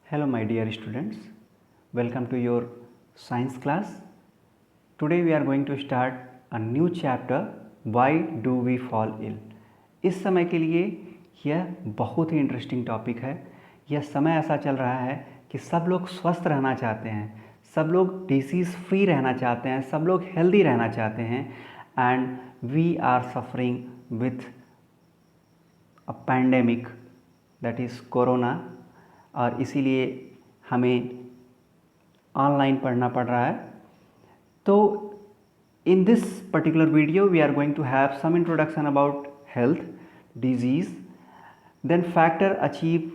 Hello my dear students, welcome to your science class. Today we are going to start a new chapter, Why do we fall ill? इस समय के लिए यह बहुत ही interesting topic है। यह समय ऐसा चल रहा है कि सब लोग स्वस्थ रहना चाहते हैं, सब लोग डिसीज़ फ्री रहना चाहते हैं, सब लोग हेल्दी रहना चाहते हैं and we are suffering with a pandemic that is corona. और इसीलिए हमें ऑनलाइन पढ़ना पड़ रहा है। तो in this particular video we are going to have some introduction about health, disease, then factor achieve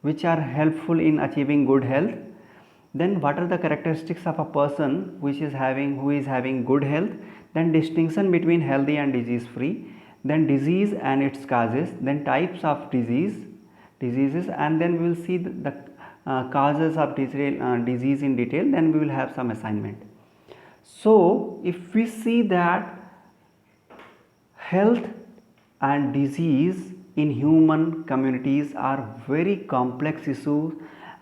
which are helpful in achieving good health, then what are the characteristics of a person who is having good health, then distinction between healthy and disease free, then disease and its causes, then types of diseases, and then we will see the causes of disease in detail. Then we will have some assignment. So if we see that health and disease in human communities are very complex issues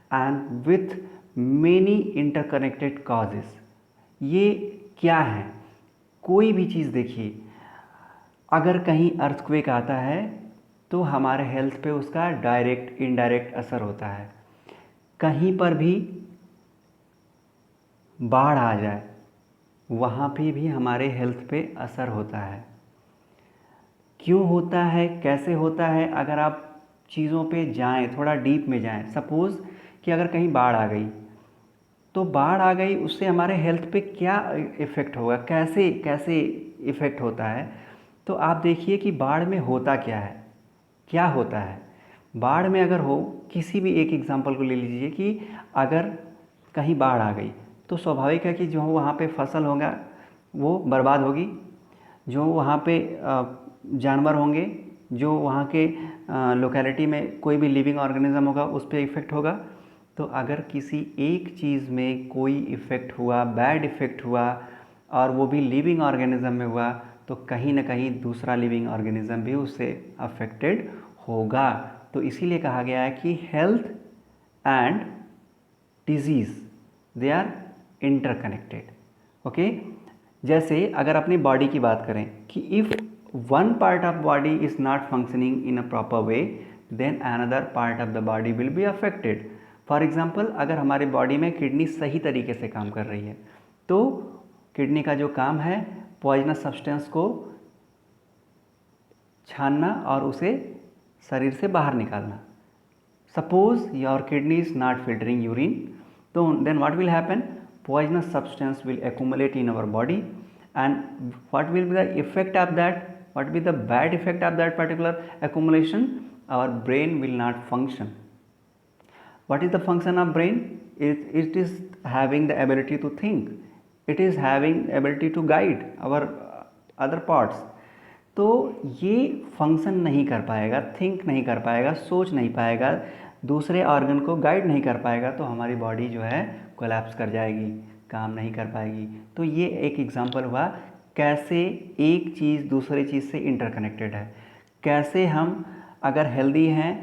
and with many interconnected causes. ये क्या है? कोई भी चीज़ देखिए, अगर कहीं earthquake आता है तो हमारे हेल्थ पे उसका डायरेक्ट इनडायरेक्ट असर होता है। कहीं पर भी बाढ़ आ जाए वहाँ पे भी हमारे हेल्थ पे असर होता है। क्यों होता है, कैसे होता है? अगर आप चीज़ों पे जाएं, थोड़ा डीप में जाएं, सपोज़ कि अगर कहीं बाढ़ आ गई तो बाढ़ आ गई, उससे हमारे हेल्थ पे क्या इफ़ेक्ट होगा, कैसे कैसे इफ़ेक्ट होता है? तो आप देखिए कि बाढ़ में होता क्या है, क्या होता है। बाढ़ में अगर हो, किसी भी एक एग्जांपल को ले लीजिए कि अगर कहीं बाढ़ आ गई तो स्वाभाविक है कि जो वहाँ पे फसल होगा वो बर्बाद होगी, जो वहाँ पे जानवर होंगे, जो वहाँ के लोकेलिटी में कोई भी लिविंग ऑर्गेनिज्म होगा उस पर इफ़ेक्ट होगा। तो अगर किसी एक चीज़ में कोई इफ़ेक्ट हुआ, बैड इफ़ेक्ट हुआ और वो भी लिविंग ऑर्गेनिज्म में हुआ तो कहीं ना कहीं दूसरा लिविंग ऑर्गेनिज्म भी उससे अफेक्टेड होगा। तो इसीलिए कहा गया है कि health and disease they are interconnected. Okay, जैसे अगर अपनी बॉडी की बात करें कि if one part of body is not functioning in a proper way, then another part of the body will be affected. For example, अगर हमारे body में किडनी सही तरीके से काम कर रही है तो किडनी का जो काम है पॉइजनस सब्सटेंस को छानना और उसे शरीर से बाहर निकालना। Suppose your kidney is not filtering urine, तो then what will happen? Poisonous substance will accumulate in our body and what will be the effect of that? What will be the bad effect of that particular accumulation? Our brain will not function. What is the function of brain? It is having the ability to think, it is having ability to guide our other parts. तो ये function नहीं कर पाएगा, think नहीं कर पाएगा, सोच नहीं पाएगा, दूसरे ऑर्गन को गाइड नहीं कर पाएगा, तो हमारी बॉडी जो है कोलैप्स कर जाएगी, काम नहीं कर पाएगी। तो ये एक एग्जांपल हुआ कैसे एक चीज़ दूसरे चीज़ से इंटरकनेक्टेड है। कैसे हम अगर हेल्दी हैं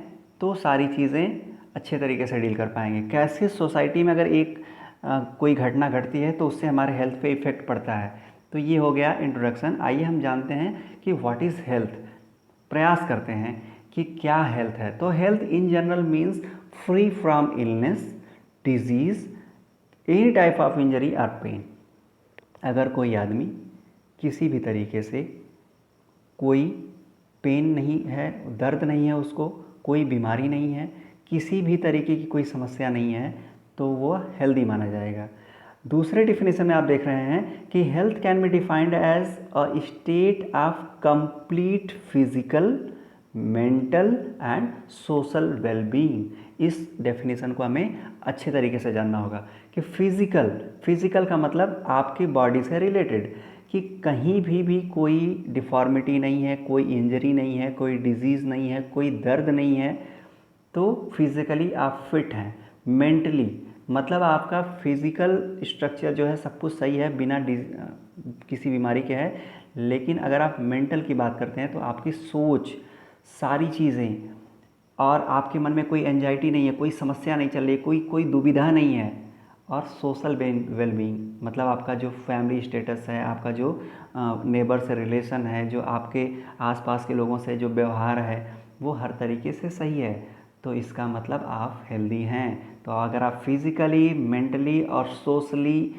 तो सारी चीज़ें अच्छे तरीके से डील कर पाएंगे। कैसे सोसाइटी में अगर एक कोई घटना घटती है तो उससे हमारे हेल्थ पे इफ़ेक्ट पड़ता है। तो ये हो गया इंट्रोडक्शन। आइए हम जानते हैं कि व्हाट इज़ हेल्थ। प्रयास करते हैं कि क्या हेल्थ है। तो health in general means free from illness, disease, any type of injury और पेन। अगर कोई आदमी किसी भी तरीके से कोई पेन नहीं है, दर्द नहीं है, उसको कोई बीमारी नहीं है, किसी भी तरीके की कोई समस्या नहीं है, तो वो हेल्दी माना जाएगा। दूसरे डिफिनेशन में आप देख रहे हैं कि health can be defined as a state of complete physical, mental and social wellbeing. इस डेफिनेशन को हमें अच्छे तरीके से जानना होगा कि फिजिकल का मतलब आपकी बॉडी से रिलेटेड, कि कहीं भी कोई डिफॉर्मिटी नहीं है, कोई इंजरी नहीं है, कोई डिजीज़ नहीं है, कोई दर्द नहीं है, तो फिज़िकली आप फिट हैं। मेंटली मतलब आपका फिज़िकल स्ट्रक्चर जो है सब कुछ सही है, बिना किसी बीमारी के है। लेकिन अगर आप मेंटल की बात करते हैं तो आपकी सोच, सारी चीज़ें और आपके मन में कोई एंजाइटी नहीं है, कोई समस्या नहीं चल रही है, कोई दुविधा नहीं है, और सोशल वेलबींग मतलब आपका जो फैमिली स्टेटस है, आपका जो नेबर से रिलेशन है, जो आपके आसपास के लोगों से जो व्यवहार है वो हर तरीके से सही है, तो इसका मतलब आप हेल्दी हैं। तो अगर आप फिज़िकली, मेंटली और सोशली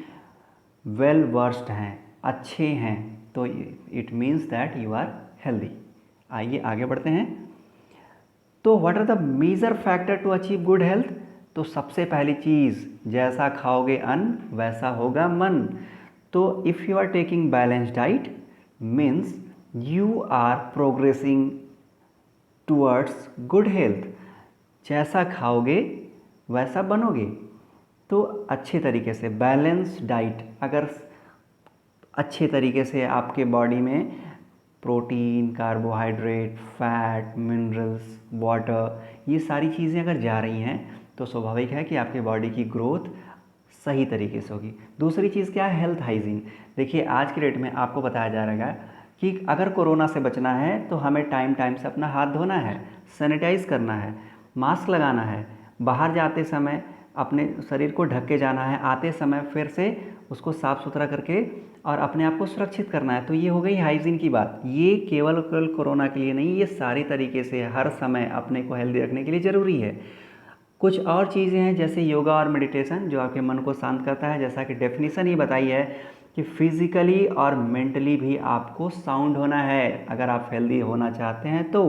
वेल वर्स्ड हैं, अच्छे हैं, तो it means that you are healthy. आइए आगे बढ़ते हैं। तो what are the major factor to achieve good health? तो सबसे पहली चीज़, जैसा खाओगे अन्न वैसा होगा मन। तो if you are taking balance diet means you are progressing towards good health. जैसा खाओगे वैसा बनोगे। तो अच्छे तरीके से बैलेंस डाइट, अगर अच्छे तरीके से आपके बॉडी में protein, carbohydrate, fat, minerals, water, ये सारी चीज़ें अगर जा रही हैं तो स्वाभाविक है कि आपके बॉडी की ग्रोथ सही तरीके से होगी। दूसरी चीज़ क्या है? Health hygiene. देखिए आज के डेट में आपको बताया जा रहा है कि अगर कोरोना से बचना है तो हमें टाइम टाइम से अपना हाथ धोना है, सैनिटाइज करना है, मास्क लगाना है, बाहर जाते समय अपने शरीर को ढक के जाना है, आते समय फिर से उसको साफ़ सुथरा करके और अपने आप को सुरक्षित करना है। तो ये हो गई हाइजीन की बात। ये केवल कोरोना के लिए नहीं, ये सारी तरीके से हर समय अपने को हेल्दी रखने के लिए ज़रूरी है। कुछ और चीज़ें हैं जैसे योगा और मेडिटेशन जो आपके मन को शांत करता है, जैसा कि डेफिनेशन ही बताई है कि फिज़िकली और मेंटली भी आपको साउंड होना है अगर आप हेल्दी होना चाहते हैं तो।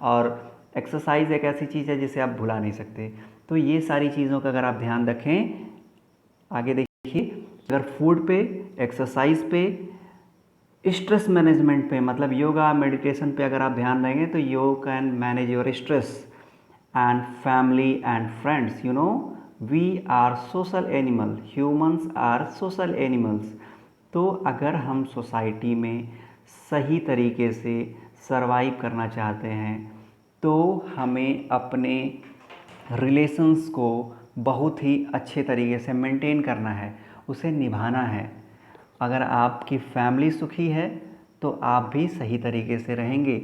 और एक्सरसाइज एक ऐसी चीज़ है जिसे आप भुला नहीं सकते। तो ये सारी चीज़ों का अगर आप ध्यान रखें, आगे देखिए, अगर फूड पे, एक्सरसाइज पे, स्ट्रेस मैनेजमेंट पे मतलब योगा मेडिटेशन पे अगर आप ध्यान देंगे तो you can manage your stress and family and friends. You know, we are social animal, humans are social animals. तो अगर हम सोसाइटी में सही तरीके से सरवाइव करना चाहते हैं तो हमें अपने रिलेशंस को बहुत ही अच्छे तरीके से मेंटेन करना है, उसे निभाना है। अगर आपकी फैमिली सुखी है तो आप भी सही तरीके से रहेंगे,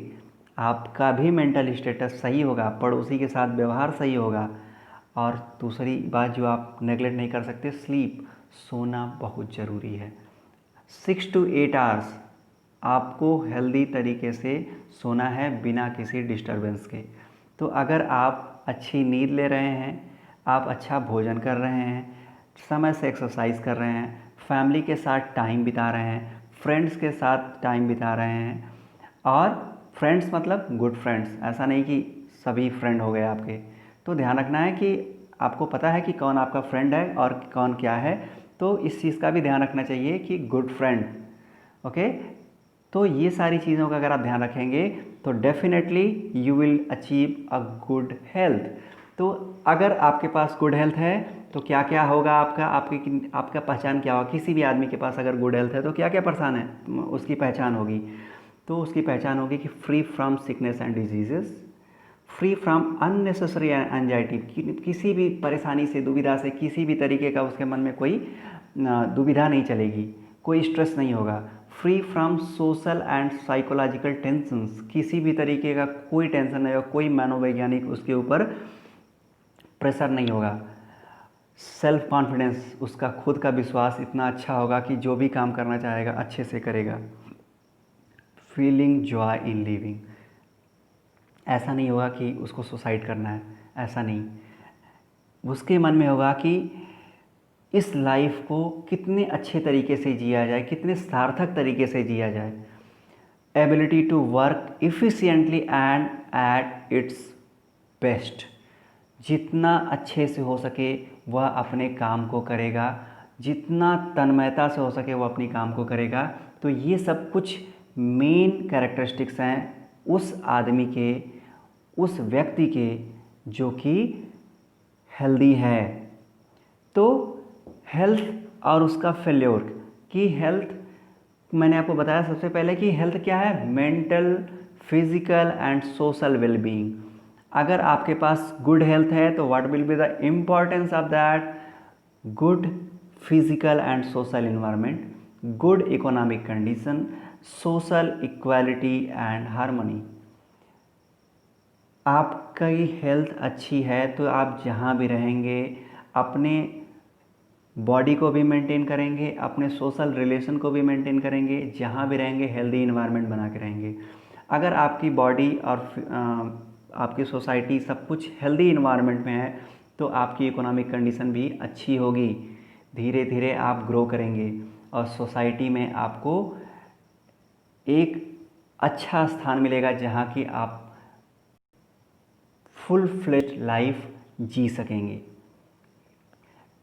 आपका भी मेंटल स्टेटस सही होगा, पड़ोसी के साथ व्यवहार सही होगा। और दूसरी बात जो आप नेगलेक्ट नहीं कर सकते, स्लीप, सोना बहुत ज़रूरी है। 6 to 8 आवर्स आपको हेल्दी तरीके से सोना है बिना किसी डिस्टरबेंस के। तो अगर आप अच्छी नींद ले रहे हैं, आप अच्छा भोजन कर रहे हैं, समय से एक्सरसाइज कर रहे हैं, फैमिली के साथ टाइम बिता रहे हैं, फ्रेंड्स के साथ टाइम बिता रहे हैं, और फ्रेंड्स मतलब गुड फ्रेंड्स, ऐसा नहीं कि सभी फ्रेंड हो गए आपके। तो ध्यान रखना है कि आपको पता है कि कौन आपका फ्रेंड है और कौन क्या है, तो इस चीज़ का भी ध्यान रखना चाहिए कि गुड फ्रेंड। ओके, तो ये सारी चीज़ों का अगर आप ध्यान रखेंगे तो definitely you will achieve a good health. तो अगर आपके पास गुड हेल्थ है तो क्या क्या होगा आपका पहचान क्या होगा? किसी भी आदमी के पास अगर गुड हेल्थ है तो क्या क्या परेशान है उसकी पहचान होगी? तो उसकी पहचान होगी कि free from sickness and diseases, free from unnecessary anxiety, किसी भी परेशानी से, दुविधा से, किसी भी तरीके का उसके मन में कोई दुविधा नहीं चलेगी, कोई स्ट्रेस नहीं होगा। Free from social and psychological tensions, किसी भी तरीके का कोई टेंशन नहीं होगा, कोई मनोवैज्ञानिक उसके ऊपर प्रेशर नहीं होगा। सेल्फ कॉन्फिडेंस, उसका खुद का विश्वास इतना अच्छा होगा कि जो भी काम करना चाहेगा अच्छे से करेगा। फीलिंग जॉय इन लिविंग, ऐसा नहीं होगा कि उसको सुसाइड करना है, ऐसा नहीं, उसके मन में होगा कि इस लाइफ को कितने अच्छे तरीके से जिया जाए, कितने सार्थक तरीके से जिया जाए। Ability to work efficiently and at its best, जितना अच्छे से हो सके वह अपने काम को करेगा, जितना तन्मयता से हो सके वह अपनी काम को करेगा। तो ये सब कुछ मेन कैरेक्टरिस्टिक्स हैं उस आदमी के, उस व्यक्ति के जो कि हेल्दी है। तो हेल्थ और उसका फेल्योर की, हेल्थ मैंने आपको बताया सबसे पहले कि हेल्थ क्या है? Mental, physical and social wellbeing. अगर आपके पास गुड हेल्थ है तो what will be the importance of that? Good physical and social environment, good economic condition, social equality and harmony. आपकी हेल्थ अच्छी है तो आप जहाँ भी रहेंगे अपने बॉडी को भी मेंटेन करेंगे, अपने सोशल रिलेशन को भी मेंटेन करेंगे, जहाँ भी रहेंगे हेल्दी इन्वायरमेंट बना के रहेंगे। अगर आपकी बॉडी और आपकी सोसाइटी सब कुछ हेल्दी इन्वायरमेंट में है तो आपकी इकोनॉमिक कंडीशन भी अच्छी होगी, धीरे धीरे आप ग्रो करेंगे और सोसाइटी में आपको एक अच्छा स्थान मिलेगा जहाँ कि आप फुल फ्लेज लाइफ जी सकेंगे।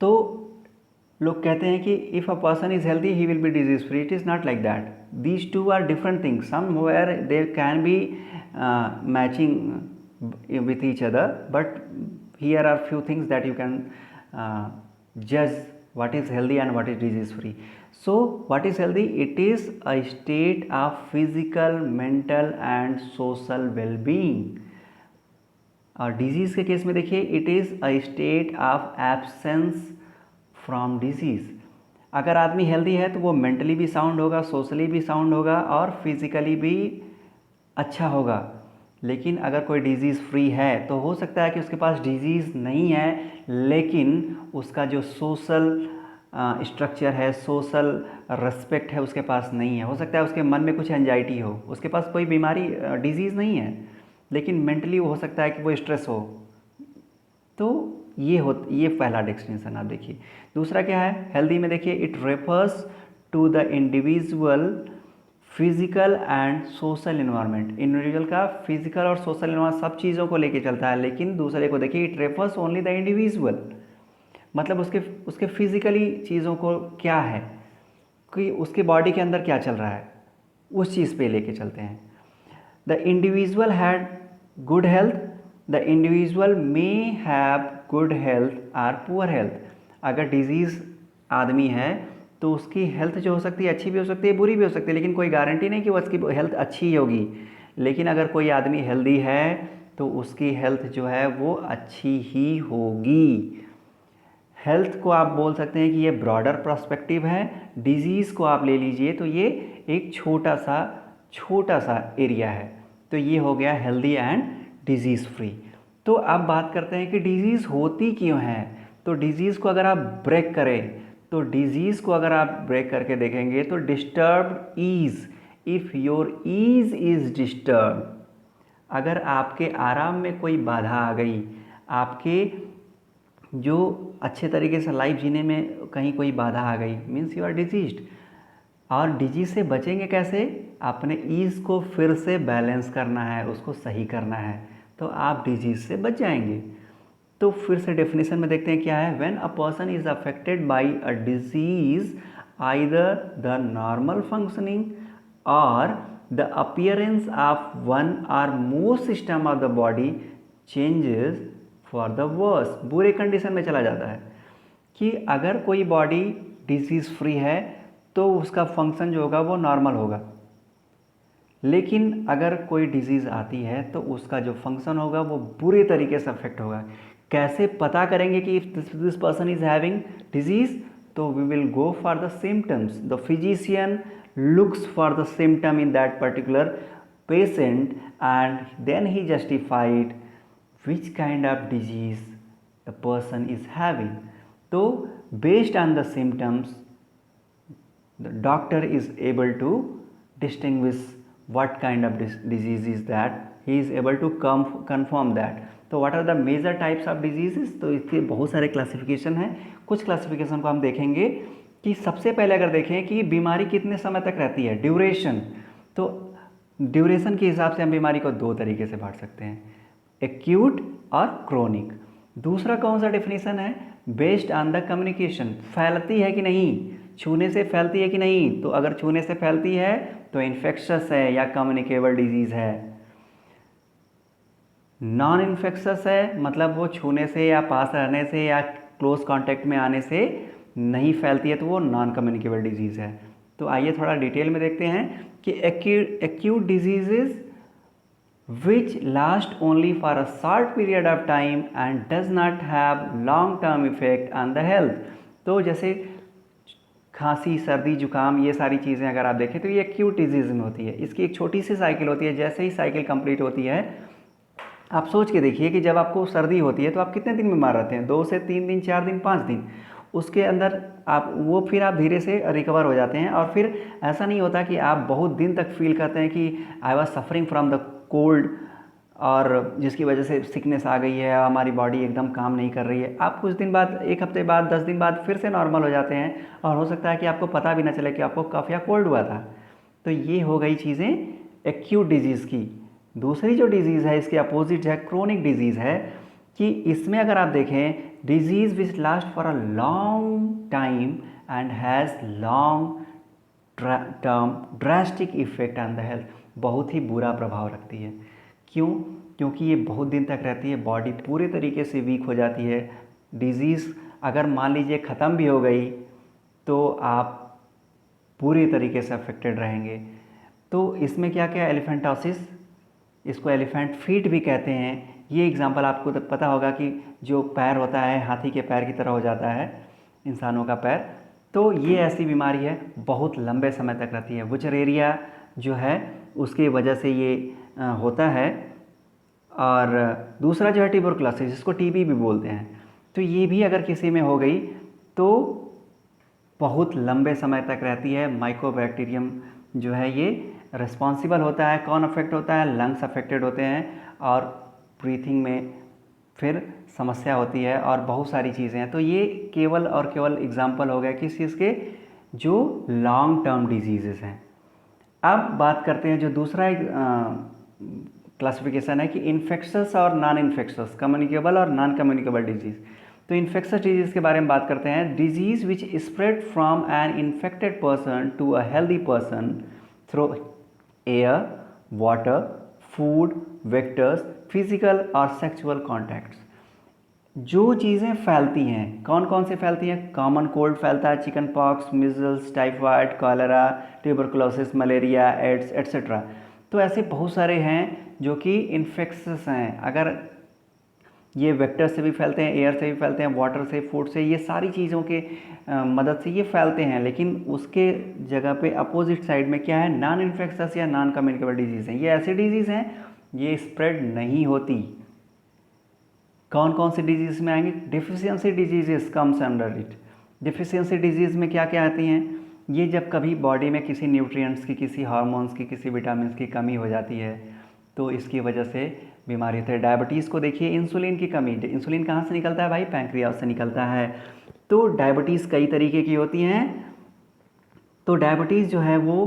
तो लोग कहते हैं कि if a person is healthy he will be disease free. It is not like that, these two are different things. Somewhere there can be matching with each other, but here are few things that you can judge what is healthy and what is disease free. So what is healthy? It is a state of physical, mental and social well-being. और disease के case में देखिए, it is a state of absence from disease. अगर आदमी healthy है तो वो mentally भी साउंड होगा, सोशली भी साउंड होगा और फिजिकली भी अच्छा होगा। लेकिन अगर कोई डिजीज़ फ्री है तो हो सकता है कि उसके पास डिजीज़ नहीं है लेकिन उसका जो सोशल स्ट्रक्चर है, सोशल रेस्पेक्ट है उसके पास नहीं है। हो सकता है उसके मन में कुछ एंजाइटी हो, उसके पास कोई बीमारी डिजीज़ नहीं है लेकिन मेंटली हो सकता है कि वो स्ट्रेस हो। तो ये पहला डेफिनेशन आप देखिए। दूसरा क्या है हेल्दी में? देखिए, it refers to the individual physical and social environment. Individual का फिजिकल और सोशल इन्वायरमेंट सब चीज़ों को लेके चलता है, लेकिन दूसरे को देखिए, it refers only the individual, मतलब उसके फिजिकली चीज़ों को क्या है कि उसके बॉडी के अंदर क्या चल रहा है उस चीज़ पे लेके चलते हैं। The individual had good health, the individual may have good health or poor health. अगर डिजीज़ आदमी है तो उसकी हेल्थ जो हो सकती है अच्छी भी हो सकती है, बुरी भी हो सकती है, लेकिन कोई गारंटी नहीं कि उसकी हेल्थ अच्छी ही होगी। लेकिन अगर कोई आदमी हेल्दी है तो उसकी हेल्थ जो है वो अच्छी ही होगी। हेल्थ को आप बोल सकते हैं कि ये ब्रॉडर पर्सपेक्टिव है, डिजीज़ को आप ले लीजिए तो ये एक छोटा सा एरिया है। तो ये हो गया हेल्दी एंड डिजीज़ फ्री। तो अब बात करते हैं कि डिजीज़ होती क्यों है। तो डिजीज़ को अगर आप ब्रेक करें तो डिजीज़ को अगर आप ब्रेक करके देखेंगे तो disturbed ease, if your ease is disturb, अगर आपके आराम में कोई बाधा आ गई, आपके जो अच्छे तरीके से लाइफ जीने में कहीं कोई बाधा आ गई, मीन्स यू आर डिजीज्ड। और डिजीज से बचेंगे कैसे? अपने ईज को फिर से बैलेंस करना है, उसको सही करना है, तो आप डिजीज से बच जाएंगे। तो फिर से डेफिनेशन में देखते हैं क्या है। When a person is affected by a disease either the normal functioning or the appearance of one or more system of the body changes for the worse, बुरे कंडीशन में चला जाता है। कि अगर कोई बॉडी डिजीज़ फ्री है तो उसका फंक्शन जो होगा वो नॉर्मल होगा, लेकिन अगर कोई डिजीज़ आती है तो उसका जो फंक्शन होगा वो बुरे तरीके से अफेक्ट होगा। कैसे पता करेंगे कि if this person is having disease? तो we will go for the symptoms. The physician looks for the symptom in that particular patient and then he justified which kind of disease the person is having. So based on the symptoms the doctor is able to distinguish what kind of disease is that, he is able to confirm that. तो what are the major types of diseases? तो इसके बहुत सारे classification हैं। कुछ classification को हम देखेंगे कि सबसे पहले अगर देखें कि बीमारी कितने समय तक रहती है, ड्यूरेशन। तो ड्यूरेशन के हिसाब से हम बीमारी को दो तरीके से बांट सकते हैं, एक्यूट और क्रोनिक। दूसरा कौन सा डेफिनेशन है? बेस्ड ऑन द कम्युनिकेशन, फैलती है कि नहीं, छूने से फैलती है कि नहीं। तो अगर छूने से फैलती है तो इन्फेक्शस है या कम्युनिकेबल डिजीज है। नॉन इन्फेक्शस है मतलब वो छूने से या पास रहने से या क्लोज कांटेक्ट में आने से नहीं फैलती है, तो वो नॉन कम्युनिकेबल डिजीज़ है। तो आइए थोड़ा डिटेल में देखते हैं कि acute diseases which last only for a short period of time and does not have long term effect on the health। तो जैसे खांसी, सर्दी, जुकाम, ये सारी चीज़ें अगर आप देखें तो ये एक्यूट डिजीज़ में होती है। इसकी एक छोटी सी साइकिल होती है, जैसे ही साइकिल कंप्लीट होती है आप सोच के देखिए कि जब आपको सर्दी होती है तो आप कितने दिन बीमार रहते हैं, 2 से 3 दिन, 4 दिन, 5 दिन। उसके अंदर आप वो फिर आप धीरे से रिकवर हो जाते हैं और फिर ऐसा नहीं होता कि आप बहुत दिन तक फील करते हैं कि I was suffering from the cold और जिसकी वजह से सिकनेस आ गई है, हमारी बॉडी एकदम काम नहीं कर रही है। आप कुछ दिन बाद, 1 हफ्ते बाद, 10 दिन बाद फिर से नॉर्मल हो जाते हैं और हो सकता है कि आपको पता भी ना चले कि आपको कफ या कोल्ड हुआ था। तो ये हो गई चीज़ें एक्यूट डिजीज़ की। दूसरी जो डिजीज़ है इसके अपोजिट है क्रोनिक डिजीज़ है, कि इसमें अगर आप देखें disease which last for a long time and has long term drastic effect on the health, बहुत ही बुरा प्रभाव रखती है। क्यों? क्योंकि ये बहुत दिन तक रहती है, बॉडी पूरे तरीके से वीक हो जाती है। डिजीज़ अगर मान लीजिए ख़त्म भी हो गई तो आप पूरी तरीके से अफेक्टेड रहेंगे। तो इसमें क्या क्या, एलिफेंटोसिस, इसको एलिफेंट फीट भी कहते हैं। ये एग्जांपल आपको तो पता होगा कि जो पैर होता है हाथी के पैर की तरह हो जाता है इंसानों का पैर। तो ये ऐसी बीमारी है, बहुत लंबे समय तक रहती है। वुचरेरिया जो है उसकी वजह से ये होता है। और दूसरा जो है ट्यूबरकुलोसिस, जिसको टीबी भी बोलते हैं, तो ये भी अगर किसी में हो गई तो बहुत लंबे समय तक रहती है। माइकोबैक्टीरियम जो है ये रिस्पॉन्सिबल होता है। कौन अफेक्ट होता है? लंग्स अफेक्टेड होते हैं और ब्रीथिंग में फिर समस्या होती है और बहुत सारी चीज़ें हैं। तो ये केवल और केवल एग्जाम्पल हो गया किस चीज़ के, जो लॉन्ग टर्म डिजीज़ेस हैं। अब बात करते हैं जो दूसरा क्लासिफिकेशन है कि इन्फेक्शस और नॉन इन्फेक्शस, कम्युनिकेबल और नॉन कम्युनिकेबल डिजीज़। तो इन्फेक्शस डिजीज़ के बारे में बात करते हैं। Disease which spread from an infected person to a healthy person through air, water, food, vectors, physical और सेक्सुअल कॉन्टैक्ट्स। जो चीज़ें फैलती हैं, कौन कौन से फैलती हैं? कॉमन कोल्ड फैलता है, chicken pox, measles, typhoid, cholera, tuberculosis, malaria, AIDS etcetera. तो ऐसे बहुत सारे हैं जो कि इन्फेक्शस हैं। अगर ये वेक्टर से भी फैलते हैं, एयर से भी फैलते हैं, वाटर से, फूड से, ये सारी चीज़ों के मदद से ये फैलते हैं। लेकिन उसके जगह पे अपोजिट साइड में क्या है? नॉन इन्फेक्शस या नॉन कम्युनिकेबल डिजीज़ हैं। ये ऐसे डिजीज़ हैं ये स्प्रेड नहीं होती। कौन कौन से डिजीज़ में आएंगे? Deficiency diseases comes under it. Deficiency disease में क्या क्या आती हैं? ये जब कभी बॉडी में किसी न्यूट्रिएंट्स की, किसी हार्मोन्स की, किसी विटामिन की कमी हो जाती है तो इसकी वजह से बीमारी होती है। डायबिटीज़ को देखिए, इंसुलिन की कमी। इंसुलिन कहाँ से निकलता है भाई? पैंक्रियाज से निकलता है। तो डायबिटीज़ कई तरीके की होती हैं। तो डायबिटीज़ जो है वो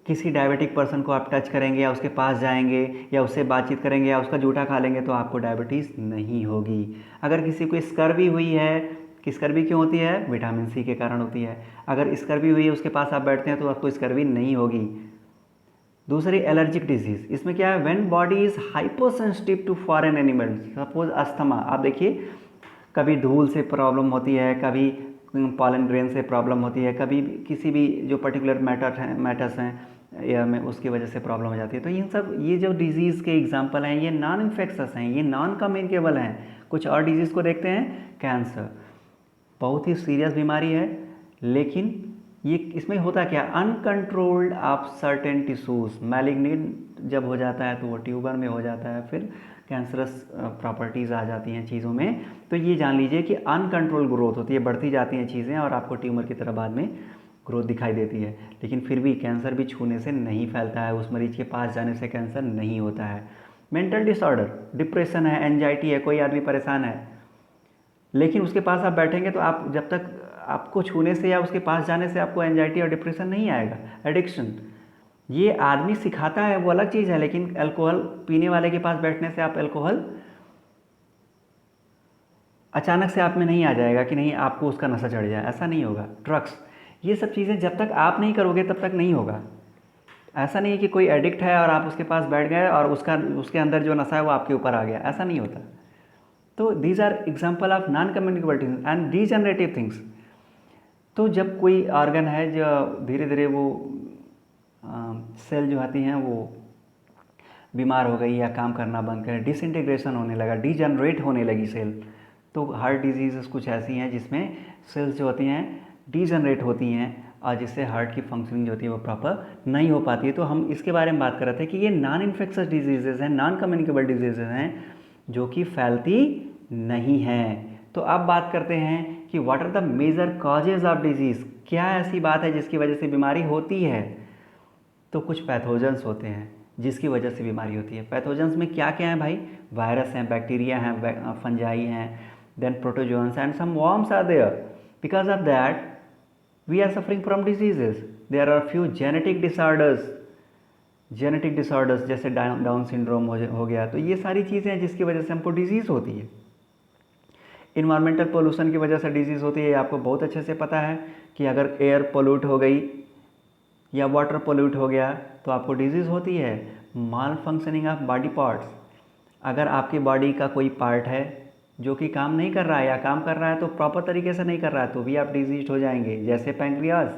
किसी डायबिटिक पर्सन को आप टच करेंगे या उसके पास जाएंगे या उससे बातचीत करेंगे या उसका जूठा खा लेंगे तो आपको डायबिटीज़ नहीं होगी। अगर किसी को स्कर्वी हुई है, कि स्कर्वी क्यों होती है? विटामिन सी के कारण होती है। अगर स्कर्वी हुई है उसके पास आप बैठते हैं तो आपको स्कर्वी नहीं होगी। दूसरी एलर्जिक डिजीज़, इसमें क्या है? When body is hyposensitive to foreign animals, suppose asthma. आप देखिए कभी धूल से प्रॉब्लम होती है, कभी पॉलन ग्रेन से प्रॉब्लम होती है, कभी किसी भी जो पर्टिकुलर मैटर्स हैं एयर में उसकी वजह से प्रॉब्लम हो जाती है। तो इन सब ये जो डिजीज़ के एग्जांपल हैं ये नॉन इन्फेक्शस हैं, ये नॉन कम्युनिकेबल हैं। कुछ और डिजीज़ को देखते हैं। कैंसर बहुत ही सीरियस बीमारी है, लेकिन ये इसमें होता क्या? Uncontrolled of certain tissues. Malignant जब हो जाता है तो वो ट्यूबर में हो जाता है, फिर कैंसरस प्रॉपर्टीज़ आ जाती हैं चीज़ों में। तो ये जान लीजिए कि अनकंट्रोल ग्रोथ होती है, बढ़ती जाती हैं चीज़ें और आपको ट्यूमर की तरह बाद में ग्रोथ दिखाई देती है। लेकिन फिर भी कैंसर भी छूने से नहीं फैलता है, उस मरीज के पास जाने से कैंसर नहीं होता है। मेंटल डिसऑर्डर, डिप्रेशन है, एंजाइटी है, कोई आदमी परेशान है, लेकिन उसके पास आप बैठेंगे तो आप जब तक आपको छूने से या उसके पास जाने से आपको एंजाइटी और डिप्रेशन नहीं आएगा। एडिक्शन, ये आदमी सिखाता है वो अलग चीज़ है, लेकिन अल्कोहल पीने वाले के पास बैठने से आप अल्कोहल अचानक से आप में नहीं आ जाएगा कि नहीं आपको उसका नशा चढ़ जाए, ऐसा नहीं होगा। ड्रग्स, ये सब चीज़ें जब तक आप नहीं करोगे तब तक नहीं होगा। ऐसा नहीं है कि कोई एडिक्ट है और आप उसके पास बैठ गए और उसके अंदर जो नशा है वो आपके ऊपर आ गया, ऐसा नहीं होता। तो these are example of non communicable things and degenerative things. तो जब कोई ऑर्गन है जो धीरे धीरे वो सेल जो आती हैं वो बीमार हो गई या काम करना बंद करे, डिसइंटीग्रेशन होने लगा, डीजनरेट होने लगी सेल, तो हार्ट डिजीज़ कुछ ऐसी हैं जिसमें सेल्स जो होती हैं डीजनरेट होती हैं और जिससे हार्ट की फंक्शनिंग जो होती है वो प्रॉपर नहीं हो पाती है। तो हम इसके बारे में बात कर रहे थे कि ये नॉन इन्फेक्शस डिजीजेज़ हैं, नॉन कम्युनिकेबल डिजीजेज़ हैं। जो कि फैलती नहीं हैं। तो अब बात करते हैं कि what are the major causes of disease, क्या ऐसी बात है जिसकी वजह से बीमारी होती है। तो कुछ पैथोजेंस होते हैं जिसकी वजह से बीमारी होती है। पैथोजेंस में क्या क्या है भाई, वायरस हैं, बैक्टीरिया हैं, फंजाई हैं, then protozoans and some worms are there. Because of that we are suffering from diseases. There are few genetic disorders जैसे डाउन सिंड्रोम हो गया। तो ये सारी चीज़ें हैं जिसकी वजह से हमको डिजीज़ होती है। इन्वायरमेंटल पोल्यूशन की वजह से डिजीज़ होती है। आपको बहुत अच्छे से पता है कि अगर एयर पोल्यूट हो गई या वाटर पोल्यूट हो गया तो आपको डिजीज़ होती है। माल फंक्शनिंग ऑफ बॉडी पार्ट्स, अगर आपकी बॉडी का कोई पार्ट है जो कि काम नहीं कर रहा है या काम कर रहा है तो प्रॉपर तरीके से नहीं कर रहा है तो भी आप डिजीज हो जाएंगे। जैसे पैंक्रियाज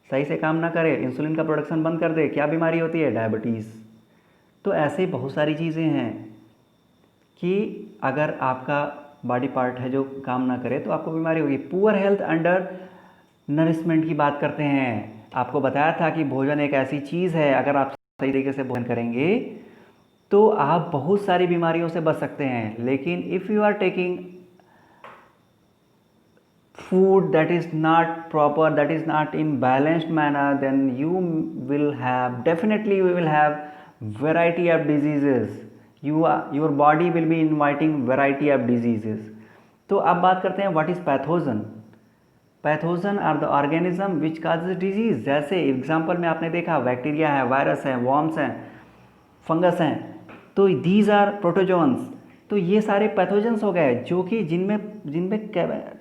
सही से काम ना करे, इंसुलिन का प्रोडक्शन बंद कर दे, क्या बीमारी होती है, डायबिटीज़। तो ऐसे बहुत सारी चीज़ें हैं कि अगर आपका बॉडी पार्ट है जो काम ना करे तो आपको बीमारी होगी। पुअर हेल्थ अंडर नरिशमेंट की बात करते हैं। आपको बताया था कि भोजन एक ऐसी चीज़ है, अगर आप सही तरीके से भोजन करेंगे तो आप बहुत सारी बीमारियों से बच सकते हैं। लेकिन if you are taking food that is not proper, that is not in balanced manner, then you will have, definitely we will have variety of diseases. Your body will be inviting variety of diseases. तो अब बात करते हैं what is pathogen. Pathogen are the organism which causes disease. जैसे example में आपने देखा bacteria है, वायरस है, वॉर्म्स हैं, फंगस हैं, तो दीज आर प्रोटोजोन्स। तो ये सारे पैथोजेंस हो गए जो कि जिनमें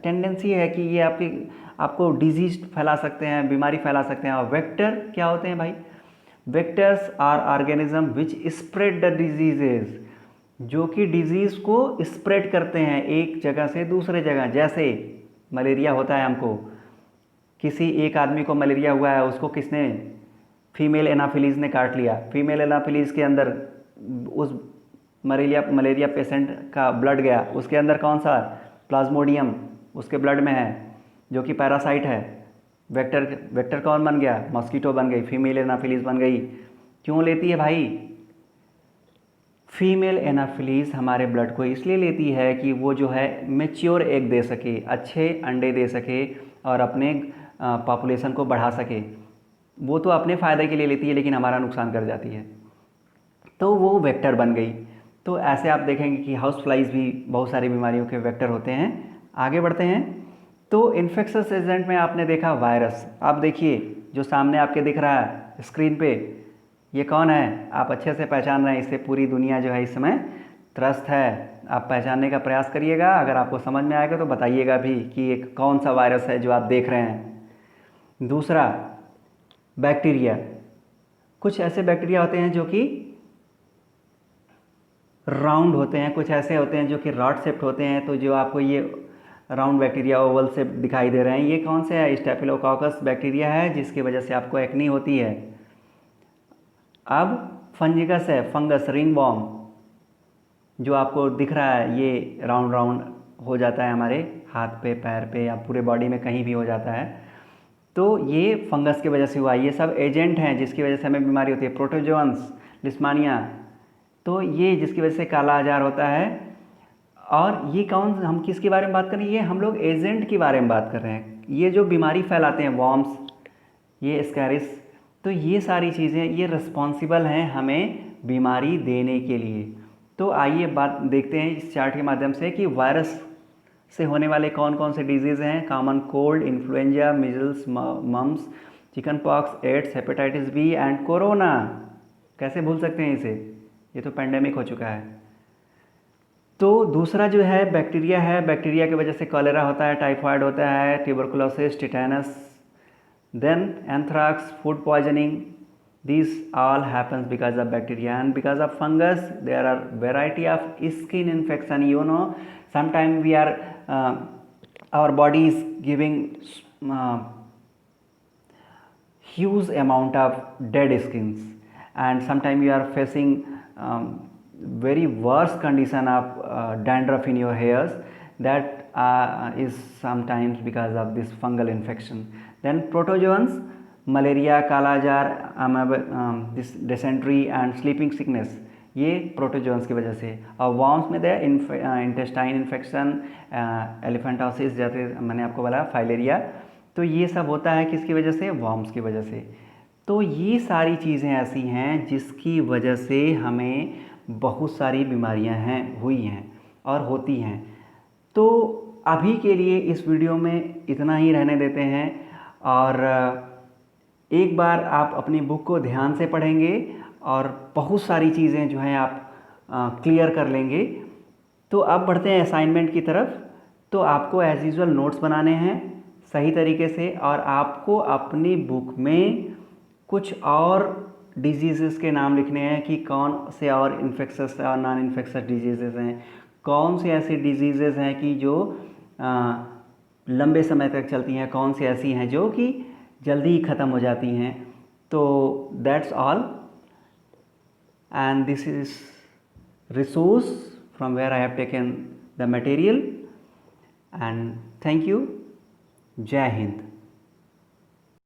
टेंडेंसी है कि ये आपको डिजीज फैला सकते हैं, बीमारी फैला सकते हैं। और वेक्टर क्या होते हैं भाई, vectors are organism which spread the diseases, जो कि डिजीज़ को स्प्रेड करते हैं एक जगह से दूसरे जगह। जैसे मलेरिया होता है, हमको किसी एक आदमी को मलेरिया हुआ है, उसको किसने, फीमेल एनाफिलीज ने काट लिया। फीमेल एनाफिलीज के अंदर उस मलेरिया पेशेंट का ब्लड गया, उसके अंदर कौन सा, प्लाज्मोडियम उसके ब्लड में है जो कि पैरासाइट है। वेक्टर कौन बन गया, मॉस्किटो बन गई, फीमेल एनाफिलीज बन गई। क्यों लेती है भाई, फीमेल एनाफिलीज हमारे ब्लड को इसलिए लेती है कि वो जो है मैच्योर एग दे सके, अच्छे अंडे दे सके और अपने पॉपुलेशन को बढ़ा सके। वो तो अपने फ़ायदे के लिए लेती है लेकिन हमारा नुकसान कर जाती है, तो वो वेक्टर बन गई। तो ऐसे आप देखेंगे कि हाउस फ्लाइज भी बहुत सारी बीमारियों के वेक्टर होते हैं। आगे बढ़ते हैं तो इन्फेक्शस एजेंट में आपने देखा वायरस। आप देखिए जो सामने आपके दिख रहा है स्क्रीन पे, ये कौन है, आप अच्छे से पहचान रहे हैं। इससे पूरी दुनिया जो है इस समय त्रस्त है। आप पहचानने का प्रयास करिएगा, अगर आपको समझ में आएगा तो बताइएगा भी कि एक कौन सा वायरस है जो आप देख रहे हैं। दूसरा बैक्टीरिया, कुछ ऐसे बैक्टीरिया होते हैं जो कि राउंड होते हैं, कुछ ऐसे होते हैं जो कि रॉड शेप्ड होते हैं। तो जो आपको ये राउंड बैक्टीरिया ओवल शेप दिखाई दे रहे हैं, ये कौन से है, स्टेफिलोकोकस बैक्टीरिया है जिसकी वजह से आपको एक्नी होती है। अब फंजिकस है, फंगस, रिंग वॉर्म जो आपको दिख रहा है, ये राउंड राउंड हो जाता है हमारे हाथ पे, पैर पे या पूरे बॉडी में कहीं भी हो जाता है। तो ये फंगस की वजह से हुआ। ये सब एजेंट हैं जिसकी वजह से हमें बीमारी होती है। प्रोटोजोन्स, लिस्मानिया, तो ये जिसकी वजह से काला आजार होता है। और ये कौन, हम किसके बारे में बात कर रहे हैं, ये हम लोग एजेंट के बारे में बात कर रहे हैं। ये जो बीमारी फैलाते हैं, वॉर्म्स, ये स्कैरिस, तो ये सारी चीज़ें ये रिस्पॉन्सिबल हैं हमें बीमारी देने के लिए। तो आइए बात देखते हैं इस चार्ट के माध्यम से कि वायरस से होने वाले कौन कौन से डिजीज़ हैं। Common cold, influenza, measles, mumps, chicken pox, AIDS, hepatitis B and corona. कैसे भूल सकते हैं इसे, ये तो पेंडेमिक हो चुका है। तो दूसरा जो है बैक्टीरिया है, बैक्टीरिया की वजह से कॉलेरा होता है, टाइफाइड होता है, tuberculosis, tetanus, then anthrax, food poisoning. These all happens because of bacteria, and because of fungus there are variety of skin infection. You know, sometimes we are our body is giving huge amount of dead skins, and sometimes you are facing very worse condition of dandruff in your hairs. That is sometimes because of this fungal infection. Then protozoans, malaria, kala jar, this dysentery and sleeping sickness, ये protozoans की वजह से। और worms में intestine infection, elephantiasis जैसे मैंने आपको बोला फाइलेरिया, तो ये सब होता है किसकी वजह से? वॉर्म्स की वजह से। तो ये सारी चीज़ें ऐसी हैं जिसकी वजह से हमें बहुत सारी बीमारियां हुई हैं और होती हैं। तो अभी के लिए इस वीडियो में इतना ही रहने देते हैं, और एक बार आप अपनी बुक को ध्यान से पढ़ेंगे और बहुत सारी चीज़ें जो हैं आप क्लियर कर लेंगे। तो अब बढ़ते हैं असाइनमेंट की तरफ। तो आपको एज यूजुअल नोट्स बनाने हैं सही तरीके से, और आपको अपनी बुक में कुछ और डिजीज़ेस के नाम लिखने हैं कि कौन से और इन्फेक्शस और नॉन इन्फेक्शस डिजीज़ेस हैं, कौन से ऐसी डिजीज़ेस हैं कि जो लंबे समय तक चलती हैं, कौन सी ऐसी हैं जो कि जल्दी ही ख़त्म हो जाती हैं। तो that's all, and this is resource from where I have taken the material, and thank you. Jai Hind.